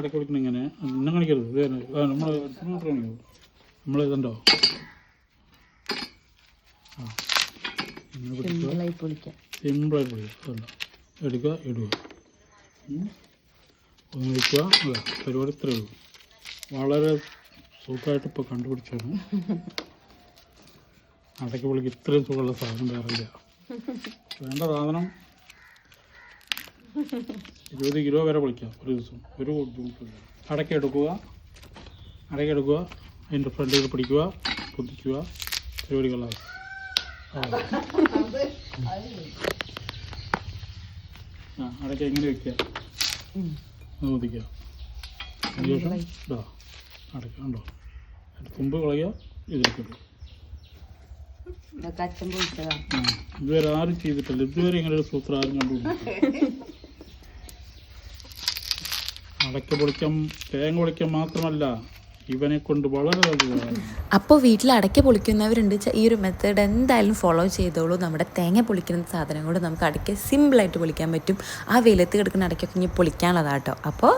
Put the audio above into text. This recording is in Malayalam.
ഇടയ്ക്ക് വിളിക്കണം ഇങ്ങനെ ഇന്നും കാണിക്കരുത് ഇത് തന്നെ നമ്മൾ ഇതുണ്ടോ ആ സിമ്പിളായിട്ട് പൊളിക്കുക അതല്ല എടുക്കുക ഇടുക ഒന്ന് വയ്ക്കുക അതാ പരിപാടി ഇത്രയേ ഉള്ളൂ വളരെ സുഖമായിട്ട് ഇപ്പോൾ കണ്ടുപിടിച്ചാണ് അടയ്ക്ക് പൊളിക്ക് ഇത്രയും സുഖമുള്ള സാധനം വേറെ ഇല്ല വേണ്ട സാധനം 20 കിലോ വരെ പൊളിക്കാം ഒരു ദിവസം ഒരു ബുദ്ധിമുട്ടില്ല അടയ്ക്കെടുക്കുക അതിൻ്റെ ഫ്രണ്ടിൽ പിടിക്കുക പൊതിക്കുക പരിപാടികളാണ് ആ അടയ്ക്ക എങ്ങനെ വയ്ക്കുക പൊതിക്കുക അതിനുശേഷം ഇതാ അടയ്ക്ക ഉണ്ടോ അതിൻ്റെ തുമ്പ് കളയുക ഇതിലേക്കിടുക ഇതുവരെ ആരും ചെയ്തിട്ടില്ല ഇതുവരെ ഇങ്ങനെ ഒരു സൂത്രം ആരും കണ്ടുപിടിച്ചില്ല അടയ്ക്ക പൊളിക്കാൻ തേങ്ങ പൊളിക്കാൻ മാത്രമല്ല ഇവനെ കൊണ്ട് വളരെ അപ്പോൾ വീട്ടിൽ അടയ്ക്ക പൊളിക്കുന്നവരുണ്ട് ഈ ഒരു മെത്തേഡ് എന്തായാലും ഫോളോ ചെയ്തോളൂ. നമ്മുടെ തേങ്ങ പൊളിക്കുന്ന സാധനം കൊണ്ട് നമുക്ക് അടയ്ക്ക സിമ്പിളായിട്ട് പൊളിക്കാൻ പറ്റും. ആ വെയിലത്ത് കിടക്കുന്ന അടയ്ക്കൊക്കെ ഇനി പൊളിക്കാനുള്ളതാട്ടോ. അപ്പോൾ